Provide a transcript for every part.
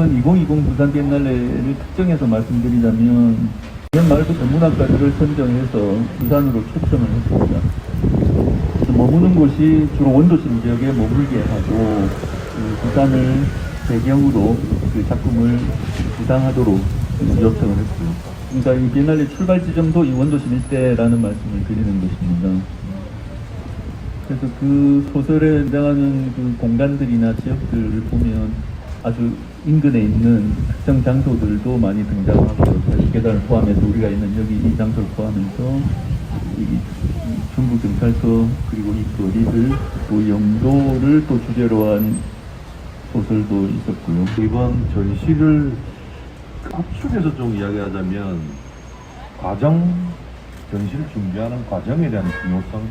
이번 2020 부산 비엔날레를 특정해서 말씀드리자면 작년 말부터 문학가들을 선정해서 부산으로 초청을 했습니다. 머무는 곳이 주로 원도심 지역에 머물게 하고 부산을 배경으로 그 작품을 구상하도록 요청을 했고요. 그러니까 이 비엔날레 출발 지점도 이 원도심 일대라는 말씀을 드리는 것입니다. 그래서 그 소설에 등장하는 그 공간들이나 지역들을 보면 아주 인근에 있는 특정 장소들도 많이 등장하고, 계단을 포함해서 우리가 있는 여기 이 장소를 포함해서 이 중국 경찰서 그리고 이 거리들 또 영도를 또 주제로 한 소설도 있었고요. 이번 전시를 압축해서 좀 이야기하자면 전시를 준비하는 과정에 대한 중요성,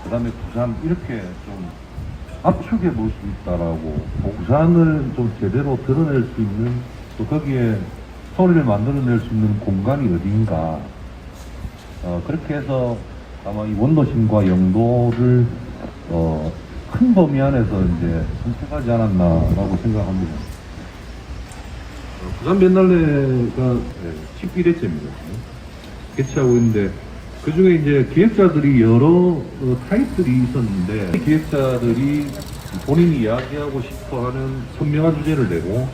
그 다음에 부산 이렇게 좀 압축해 볼 수 있다라고, 부산을 좀 제대로 드러낼 수 있는, 또 거기에 소리를 만들어낼 수 있는 공간이 어딘가, 그렇게 해서 아마 이 원도심과 영도를 큰 범위 안에서 이제 선택하지 않았나라고 생각합니다. 부산 비엔날레가 11회째입니다. 개최하고 있는데, 그 중에 이제 기획자들이 여러 타입들이 있었는데, 기획자들이 본인이 이야기하고 싶어 하는 선명한 주제를 내고,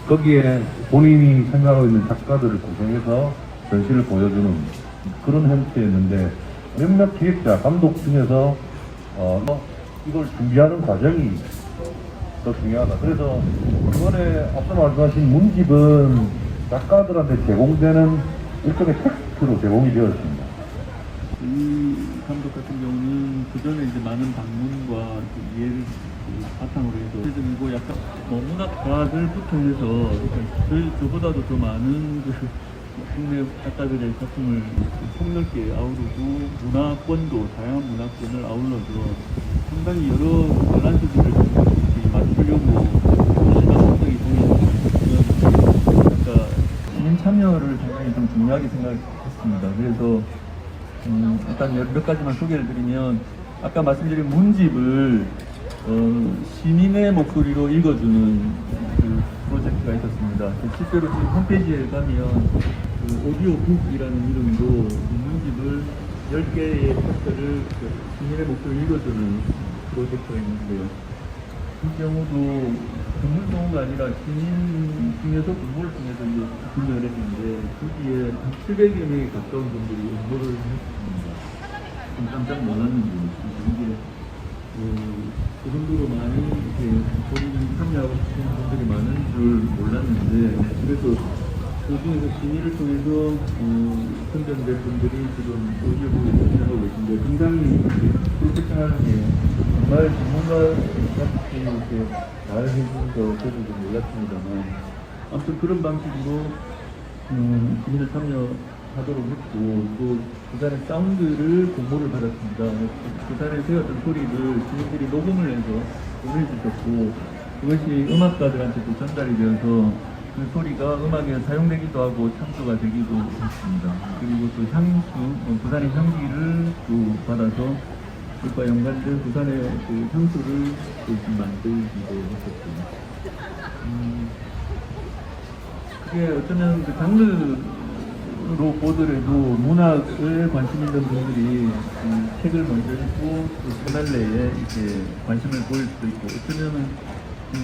거기에 본인이 생각하고 있는 작가들을 구성해서 전시를 보여주는 그런 형태였는데, 몇몇 기획자, 감독 중에서 이걸 준비하는 과정이 더 중요하다. 그래서 이번에 앞서 말씀하신 문집은 작가들한테 제공되는 일종의 텍스트로 제공이 되었습니다. 이 감독 같은 경우는 그 전에 이제 많은 방문과 그 이해를 바탕으로 해서 그리고 약간 문학과들부터 해서 저보다도 더 많은 그 국내 작가들의 작품을 폭넓게 아우르고 문화권도 다양한 문화권을 아울러서 상당히 여러 밸런스들을 맞추려고 심한 성격이 보이는 아까 시민 참여를 상당히 좀 중요하게 생각했습니다. 그래서 일단 몇 가지만 소개를 드리면, 아까 말씀드린 문집을 시민의 목소리로 읽어주는 그 프로젝트가 있었습니다. 실제로 지금 홈페이지에 가면 그 오디오북이라는 이름으로 문집을 10개의 챕터를 시민의 목소리로 읽어주는 프로젝트가 있는데요. 이 경우도 동물동호가 아니라 시민 중에서 공모를 통해서 이제 분석을 했는데, 거기에 한 700여 명에 가까운 분들이 응모를 했습니다. 좀 깜짝 놀랐는데, 이게 그 정도로 많이 이렇게 본인 참여하고 싶은 분들이 많은 줄 몰랐는데, 그래서 그 중에서 시민을 통해서 선정된 분들이 지금 오디오북에 참여하고 계신데, 굉장히 프로페셔널하게 정말 전문가같이 이렇게 잘 해주셔서 저도 좀 놀랐습니다만, 아무튼 그런 방식으로 시민을 참여하도록 했고, 또 부산의 사운드를 공모를 받았습니다. 부산에 세웠던 소리를 시민들이 녹음을 해서 보내주셨고, 그것이 음악가들한테도 전달이 되어서 그 소리가 음악에 사용되기도 하고 참조가 되기도 했습니다. 그리고 또 향수, 부산의 향기를 또 받아서 그것과 연관된 부산의 그 향수를 또 만들기도 했었고, 그게 어쩌면 그 장르로 보더라도 문학에 관심 있는 분들이 책을 먼저 읽고 또 비엔날레에 이렇게 관심을 보일 수도 있고, 어쩌면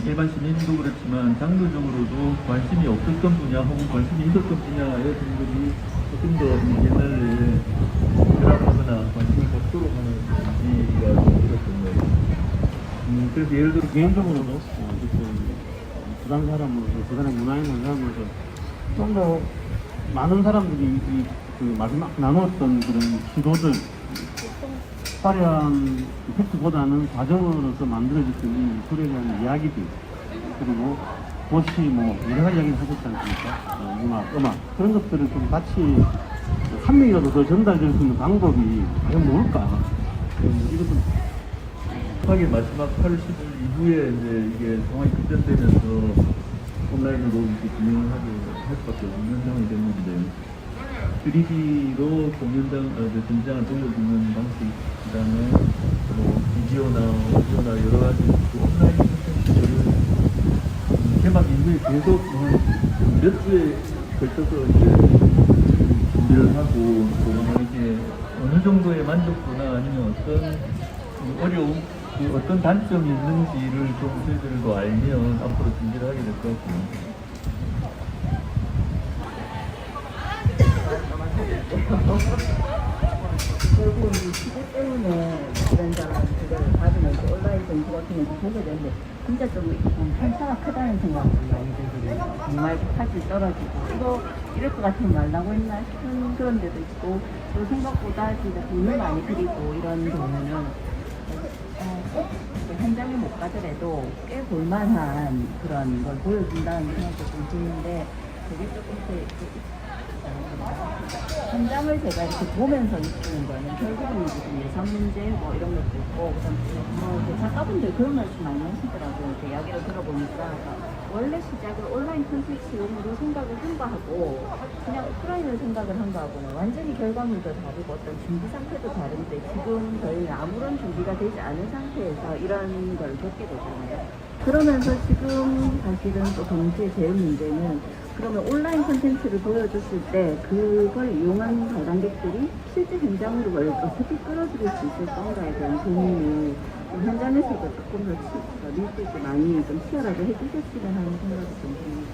일반 시민도 그렇지만 장르적으로도 관심이 없었던 분야 혹은 관심이 있었던 분야의 분들이 조금 더 비엔날레에 결합하거나 관심을 갖도록 하는 지가 들었던 거예요. 그래서 예를 들어 개인적으로도 부산 사람으로서, 부산의 문화에 있는 사람으로서 좀 더 많은 사람들이 그 마지막 나눴던 그런 시도들, 화려한 팩트보다는 과정으로서 만들어졌던 이 소리에 대한 이야기들, 그리고 도시 여러 가지 이야기를 하셨지 않습니까? 문화, 음악, 그런 것들을 좀 같이 한 명이라도 더 전달될 수 있는 방법이 과연 뭘까? 이것도 급하게 마지막 8월 10일 이후에 이제 이게 상황이 급변되면서 온라인으로 이렇게 진행을 하게 할 수밖에 없는 상황이 됐는데, 3D로 전장을 돌려주는 방식, 그 다음에 비디오나 오디오나 여러 가지 온라인 콘텐츠를 개막 이게 계속 몇 주에 걸쳐서 이제 준비를 하고 또 이게 어느 정도의 만족도나 아니면 어떤 어려움, 그 어떤 단점이 있는지를 좀 저희들도 알면 앞으로 준비를 하게 될 것 같습니다. 결국은 이 시대 때문에 이런저런 그걸 받으면서 온라인 공부 같은 것도 보게 되는데 진짜 좀 편차가 크다는 생각이 많이 들거든요. 정말 사실 떨어지고 이거 이럴 것 같으면 말라고 했나 싶은 그런 데도 있고 또 생각보다 진짜 돈을 많이 들이고 이런 경우는 꼭 현장에 못 가더라도 꽤 볼만한 그런 걸 보여준다는 생각도 좀 드는데 그게 조금씩 현장을 제가 이렇게 보면서 느끼는 거는 결국은 이제 좀 예산 문제 뭐 이런 것도 있고 그다음에 뭐 작가분들 그런 말씀 많이 하시더라고요. 이렇게 이야기를 들어보니까 원래 시작을 온라인 콘텐츠용으로 생각을 한 거하고 그냥 오프라인을 생각을 한 거하고는 완전히 결과물도 다르고 어떤 준비 상태도 다른데 지금 저희는 아무런 준비가 되지 않은 상태에서 이런 걸 겪게 되잖아요. 그러면서 지금 사실은 또 동시에 제일 문제는 그러면 온라인 콘텐츠를 보여줬을 때 그걸 이용한 관람객들이 실제 현장으로 뭘 어떻게 끌어들일 수 있을 건가에 대한 고민을 현장에서도 조금 더 밀도 있게 많이 좀 치열하게 해주셨으면 하는 생각이 좀 듭니다.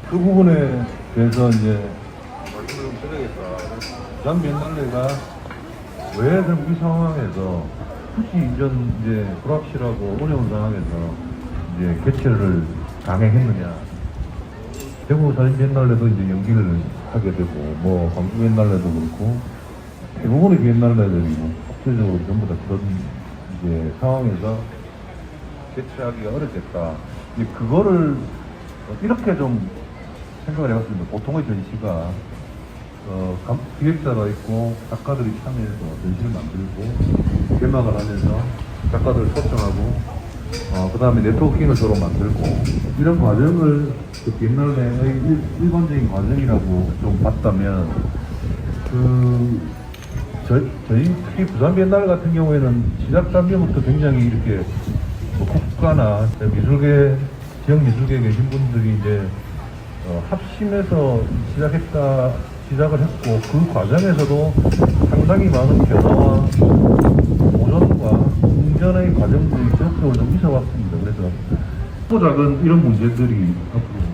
그 부분에 대해서 이제 말씀을 좀 드려야겠다. 부산 비엔날레가 왜 그럼 이 상황에서 굳이 이전 이제 불확실하고 어려운 상황에서 이제 개최를 강행했느냐. 대구 사진 비엔날레도 이제 연기를 하게 되고, 뭐, 광주 비엔날레도 그렇고, 대부분의 비엔날레들이 뭐, 국제적으로 전부 다 그런 이제 상황에서 개최하기가 어렵겠다. 이제 그거를 이렇게 좀 생각을 해봤습니다. 보통의 전시가, 기획자가 있고, 작가들이 참여해서 전시를 만들고, 개막을 하면서 작가들을 초청하고, 그 다음에 네트워킹을 서로 만들고, 이런 과정을 그 비엔날레의 일반적인 과정이라고 좀 봤다면, 저희 특히 부산 비엔날레 같은 경우에는 시작 단계부터 굉장히 이렇게 뭐 국가나 미술계, 지역 미술계에 계신 분들이 이제 합심해서 시작을 했고, 그 과정에서도 상당히 많은 변화와 보존과 공전의 과정들이 지속적으로 좀 있어왔습니다. 그래서 또 작은 이런 문제들이 앞으로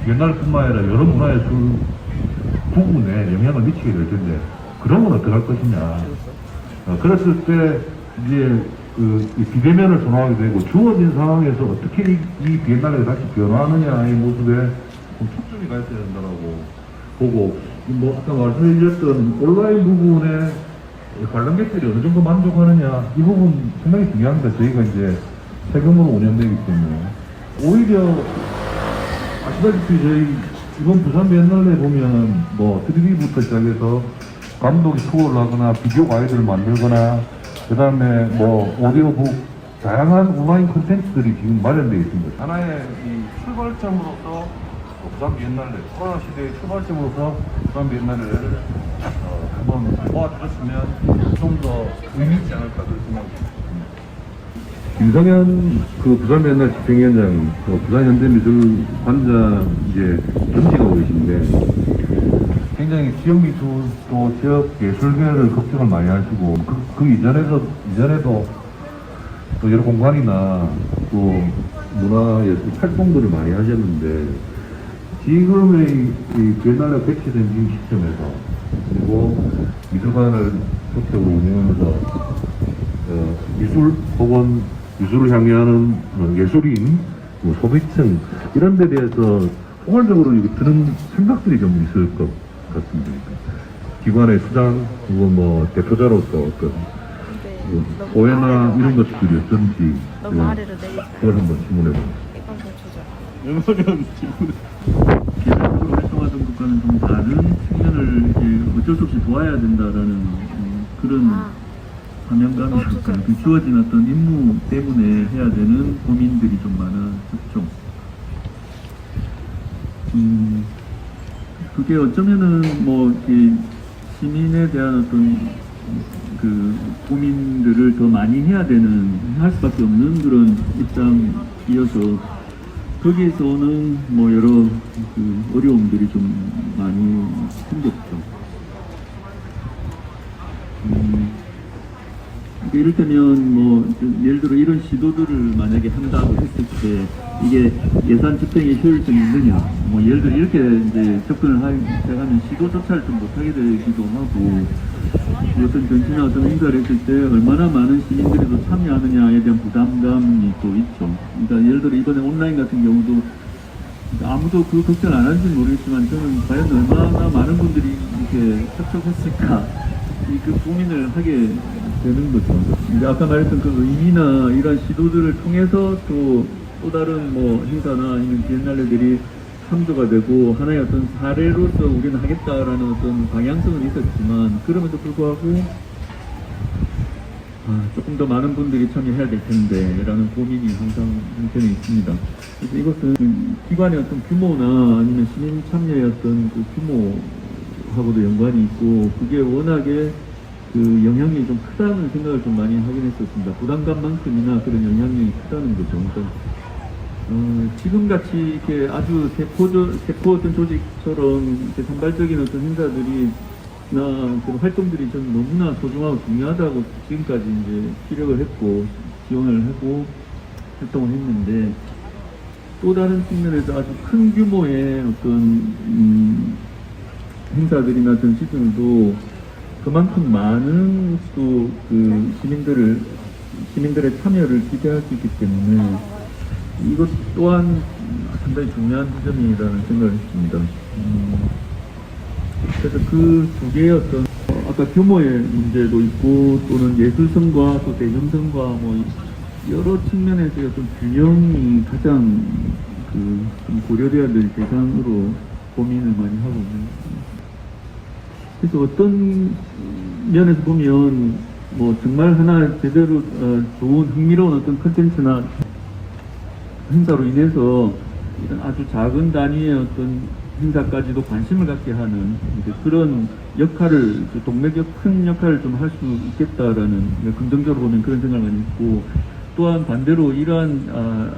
비엔날레뿐만 아니라 여러 문화예술 부분에 영향을 미치게 될 텐데 그런 건 어떻게 할 것이냐. 그랬을 때 이제 이 비대면을 선호하게 되고 주어진 상황에서 어떻게 이 비엔날레가 다시 변화하느냐의 모습에 좀 초점이 가야 된다고 보고, 뭐 아까 말씀드렸던 온라인 부분에 관람객들이 어느 정도 만족하느냐 이 부분 상당히 중요합니다. 저희가 이제 세금으로 운영되기 때문에 오히려 아시다시피 저희 이번 부산 비엔날레 보면 뭐 3D부터 시작해서 감독이 투어를 하거나 비디오 가이드를 만들거나 그 다음에 뭐 오디오북 다양한 온라인 콘텐츠들이 지금 마련되어 있습니다. 하나의 이 출발점으로서 부산 비엔날레 코로나 시대의 출발점으로서 부산 비엔날레를 한번 도와주셨으면 좀 더 의미 있지 않을까 그런 생각이 듭니다. 김성현 그 부산 비엔날레 집행위원장, 부산 현대미술관장 이제 겸직하고 계신데 굉장히 지역 미술 또 지역 예술계를 걱정을 많이 하시고 그 이전에도 또 여러 공간이나 또 문화예술 활동들을 많이 하셨는데 지금의 이 비엔날레 개최된 지금 시점에서 그리고 미술관을 적극적으로 운영하면서 미술 혹은 미술을 향유하는 예술인, 뭐 소비층 이런 데 대해서 포괄적으로 드는 생각들이 좀 있을 것 같습니다. 기관의 수장 혹은 뭐 대표자로서 어떤 오해나 이런 것들이 어떤지 너무 아래로 내리자. 그걸 한번 질문해 봅니다. 이건 더 조절. 연소련 질문. 기술적으로 활동하던 것과는 좀 다른 측면을 이제 어쩔 수 없이 도와야 된다라는 그런 사명감이 주어진 어떤 임무 때문에 해야 되는 고민들이 좀 많아졌죠. 그게 어쩌면은 뭐 이렇게 시민에 대한 어떤 그 고민들을 더 많이 해야 되는 할 수밖에 없는 그런 입장이어서 거기에서 오는 뭐 여러 그 어려움들이 좀 많이 생겼죠. 이를테면 뭐 예를 들어 이런 시도들을 만약에 한다고 했을 때 이게 예산 집행의 효율성이 있느냐, 뭐 예를 들어 이렇게 이제 접근을 하면 시도조차를 좀 못하게 되기도 하고, 어떤 전시나 어떤 행사를 했을 때 얼마나 많은 시민들이 또 참여하느냐에 대한 부담감이 또 있죠. 그러니까 예를 들어 이번에 온라인 같은 경우도 아무도 그 걱정 안 하는지 모르겠지만 저는 과연 얼마나 많은 분들이 이렇게 접촉했을까 그 고민을 하게 되는 거죠. 이제 아까 말했던 그 의미나 이런 시도들을 통해서 또 다른 뭐 행사나 아니면 비엔날레들이 참조가 되고 하나의 어떤 사례로서 우리는 하겠다라는 어떤 방향성은 있었지만, 그럼에도 불구하고 조금 더 많은 분들이 참여해야 될 텐데 라는 고민이 항상 한편에 있습니다. 그래서 이것은 기관의 어떤 규모나 아니면 시민 참여의 어떤 그 규모하고도 연관이 있고, 그게 워낙에 그 영향력이 좀 크다는 생각을 좀 많이 하긴 했었습니다. 부담감만큼이나 그런 영향력이 크다는 거죠. 그러니까 지금같이 이렇게 아주 세포 어떤 조직처럼 이렇게 산발적인 어떤 행사들이 그런 활동들이 전 너무나 소중하고 중요하다고 지금까지 이제 피력을 했고 지원을 하고 활동을 했는데, 또 다른 측면에서 아주 큰 규모의 어떤 행사들이나 전시들도 그만큼 많은 또 그 시민들의 참여를 기대할 수 있기 때문에 이것 또한 상당히 중요한 지점이라는 생각을 했습니다. 그래서 그 두 개의 어떤 아까 규모의 문제도 있고 또는 예술성과 또 대중성과 뭐 여러 측면에서 어떤 균형이 가장 좀 고려돼야 될 대상으로 고민을 많이 하고 있는 것입니다. 그래서 어떤 면에서 보면 뭐 정말 하나 제대로 좋은 흥미로운 어떤 컨텐츠나 행사로 인해서 이런 아주 작은 단위의 어떤 행사까지도 관심을 갖게 하는 그런 역할을, 동맥적 큰 역할을 좀 할 수 있겠다라는, 긍정적으로 보면 그런 생각을 있고, 또한 반대로 이러한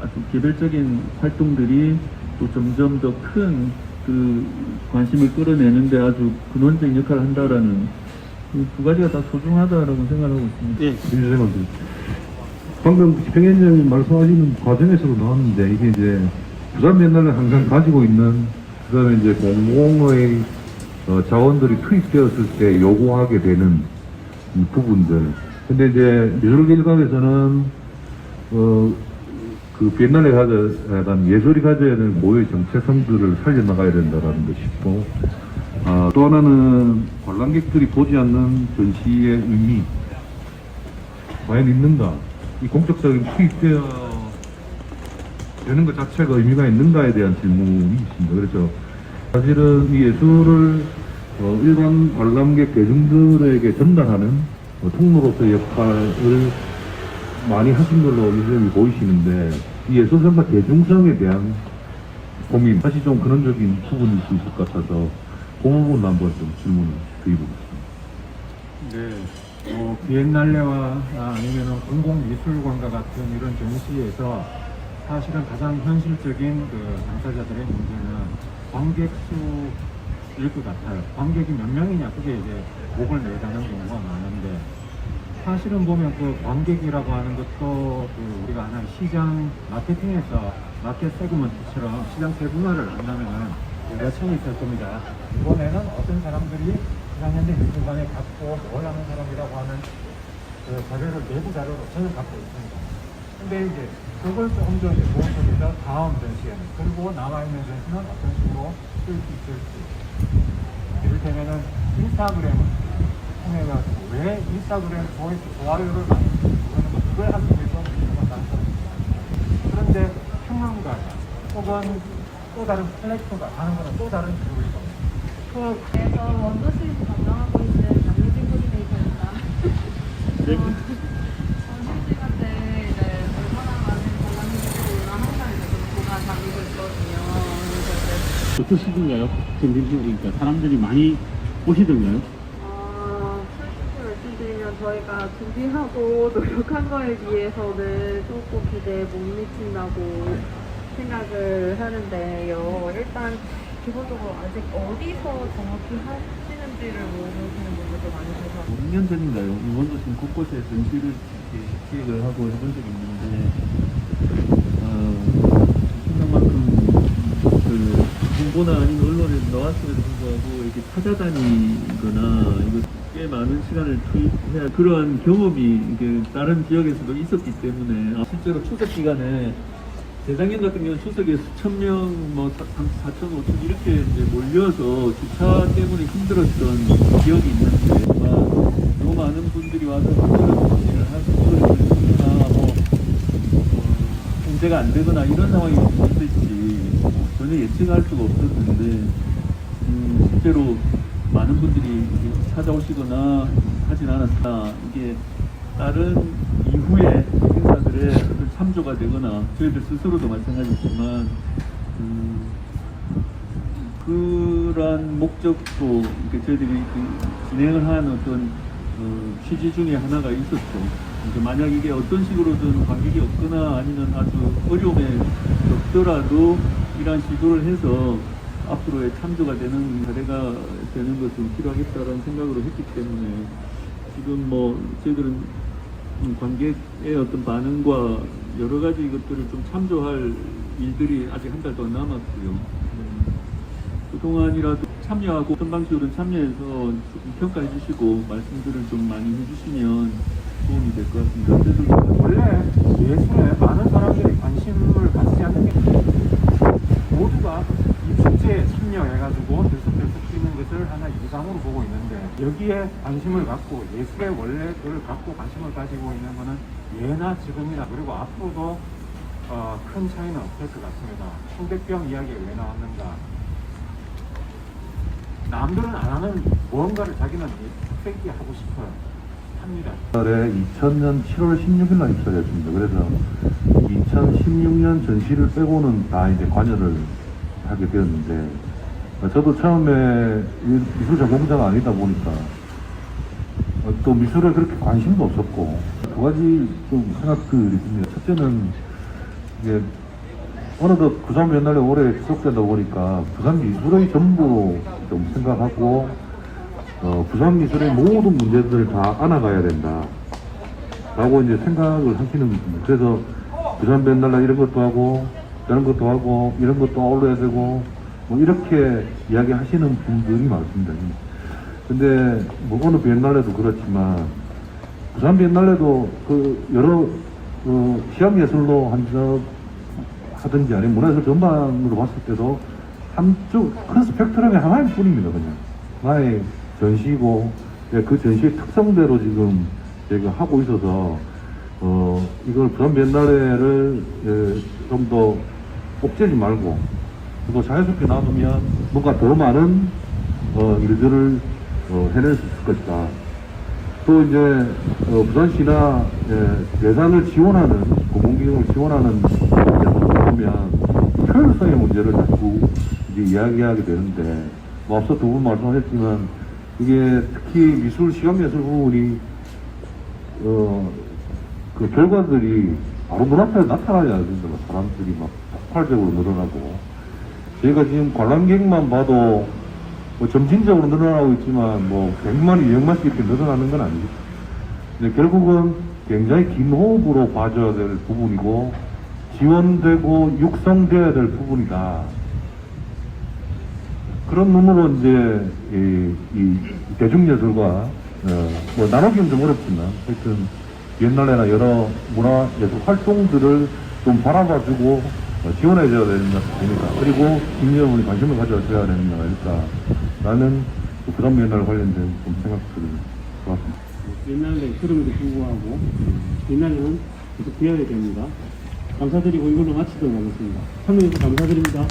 아주 개별적인 활동들이 또 점점 더 큰 그 관심을 끌어내는데 아주 근원적인 역할을 한다라는 그 두 가지가 다 소중하다라고 생각하고 있습니다. 예. 민주생활들. 방금 집행위원장님 말씀하시는 과정에서도 나왔는데, 이게 이제 부산 비엔날레 항상 가지고 있는, 그 다음에 이제 공공의 자원들이 투입되었을 때 요구하게 되는 이 부분들. 근데 이제 미술일각에서는 그 비엔날레 약간 예술이 가져야 되는 모의 정체성들을 살려나가야 된다라는 것이고, 또 하나는 관람객들이 보지 않는 전시의 의미, 과연 있는가? 이 공적적인 투입되어 되는 것 자체가 의미가 있는가에 대한 질문이 있습니다. 그래서 사실은 이 예술을 일반 관람객 대중들에게 전달하는 통로로서의 역할을 많이 하신 걸로 요즘 보이시는데, 이 예술성과 대중성에 대한 고민, 사실 좀 근원적인 부분일 수 있을 것 같아서 그 부분 한번 좀 질문을 드려보겠습니다. 네, 비엔날레와 아니면 공공미술관과 같은 이런 전시에서 사실은 가장 현실적인 그 당사자들의 문제는 관객 수일 것 같아요. 관객이 몇 명이냐, 그게 이제 목을 매다는 경우가 많은데, 사실은 보면 그 관객이라고 하는 것도 그 우리가 하나의 시장 마케팅에서 마켓 세그먼트처럼 시장 세분화를 한다면은 여러 층이 있을 겁니다. 이번에는 어떤 사람들이 현재 미술관에 갖고 뭘 하는 사람이라고 하는 그 자료를 내부 자료로 저는 갖고 있습니다. 근데 이제 그걸 조금 더 이제 보완해서 다음 전시에는, 그리고 남아있는 전시는 어떤 식으로 쓸 수 있을지. 이를테면은 인스타그램을 통해가지고 왜 인스타그램 좋아요를 많이 주는 그걸 한 쪽에서 그런데 평론가 혹은 또 다른 컬렉터가 하는 거는 또 다른 이유일 겁니다. 그래서 원더스에서 담당하고 있는 장미진 코디네이터입니다. 전시시간 때 이제 얼마나 많은 관람객들이 오나 항상 이제 보가 다니고 있거든요. 그래서 이제 어떠시던가요? 그러니까 사람들이 많이 오시던가요? 솔직히 말씀드리면 저희가 준비하고 노력한 거에 비해서는 조금 기대에 못 미친다고 생각을 하는데요. 일단 기본적으로 아직 어디서 정확히 하시는지를 모르시는 분들도 많이 계셔서 5년 전인가요? 일본도 지금 곳곳에 전시를 이렇게 기획을 하고 해본 적이 있는데, 생각만큼 그 홍보나 아니면 언론에 나왔음에도 불구하고 이렇게 찾아다니거나 이거 꽤 많은 시간을 투입해야 그러한 경험이 이게 다른 지역에서도 있었기 때문에 실제로 추석 기간에 재작년 같은 경우는 추석에 수천 명, 뭐 4천, 5천 이렇게 이제 몰려서 주차 때문에 힘들었던 기억이 있는데, 너무 많은 분들이 와서 특별한 정치를 하거나 통제가 안 되거나 이런 상황이 없었을지 전혀 예측할 수가 없었는데, 실제로 많은 분들이 찾아오시거나 하진 않았다. 이게 다른 이후에 행사들의 어떤 참조가 되거나 저희들 스스로도 마찬가지지만 그러한 목적도 이렇게 저희들이 진행을 한 어떤 취지 중에 하나가 있었죠. 이제 만약 이게 어떤 식으로든 관객이 없거나 아니면 아주 어려움에 겪더라도 이러한 시도를 해서 앞으로의 참조가 되는 사례가 되는 것은 필요하겠다라는 생각으로 했기 때문에 지금 뭐 저희들은 관객의 어떤 반응과 여러 가지 것들을 좀 참조할 일들이 아직 한 달 동안 남았고요. 그동안이라도 참여하고 어떤 방식으로든 참여해서 좀 평가해 주시고 말씀들을 좀 많이 해주시면 도움이 될 것 같습니다. 그래서 원래 예술에 많은 사람들이 관심을 갖지 않는 게 모두가 이 축제에 참여해가지고 들썩들썩 뛰는 것을 하나 이상으로 보고 있는데, 여기에 관심을 갖고 예술의 원래를 갖고 관심을 가지고 있는 것은 예나 지금이나 그리고 앞으로도 큰 차이는 없을 것 같습니다. 청백병 이야기가 왜 나왔는가? 남들은 안 하는 무언가를 자기는 특색이 하고 싶어요. 합니다. 2000년 7월 16일 날 입사했습니다. 그래서 2016년 전시를 빼고는 다 이제 관여를 하게 되었는데, 저도 처음에 미술 전공자가 아니다 보니까 또 미술에 그렇게 관심도 없었고, 두 가지 좀 생각들이 있습니다. 첫째는 이게 어느덧 부산 옛날에 올해 지속되다 보니까 부산 미술의 전부로 좀 생각하고, 부산 미술의 모든 문제들을 다 안아가야 된다 라고 이제 생각을 하시는 분입니다. 그래서 부산 비엔날레 이런 것도 하고 저런 것도 하고 이런 것도 어울려야 되고 뭐 이렇게 이야기 하시는 분들이 많습니다. 근데 뭐 어느 비엔날레도 그렇지만 부산 비엔날레도 그 여러 시합예술로 하든지 아니면 문화예술 전반으로 봤을 때도 한쪽 큰 스펙트럼의 하나일 뿐입니다. 그냥 하나의 전시고 그 전시의 특성대로 지금 저희가 하고 있어서 이걸 부산 비엔날레를 좀 더 옥죄지 말고 또 자연스럽게 놔두면 뭔가 더 많은 일들을 해낼 수 있을 것이다. 또 이제 부산시나 예산을 지원하는 공공기금을 지원하는 문제를 보면 효율성의 문제를 자꾸 이제 이야기하게 되는데, 뭐 앞서 두 분 말씀하셨지만 이게 특히 미술 시각예술 부분이 그 결과들이 바로 눈앞에 나타나지 않습니다. 사람들이 막 폭발적으로 늘어나고, 저희가 지금 관람객만 봐도 뭐 점진적으로 늘어나고 있지만 뭐 100만이 200만씩 이렇게 늘어나는 건 아니죠. 근데 결국은 굉장히 긴 호흡으로 봐줘야 될 부분이고 지원되고 육성돼야 될 부분이다. 그런 눈으로 이제 이 대중예술과 뭐 나누기는 좀 어렵지만 하여튼 비엔날레나 여러 문화예술 활동들을 좀 바라봐주고 지원해줘야 됩니다. 그리고 국민여러분이 관심을 가져줘야 됩니다. 라는 부산 비엔날레 관련된 좀 생각들을 좋았습니다. 비엔날레 그럼에도 불구하고 비엔날레는 계속 되어야 됩니다. 감사드리고 이걸로 마치도록 하겠습니다. 참여해주셔서 감사드립니다.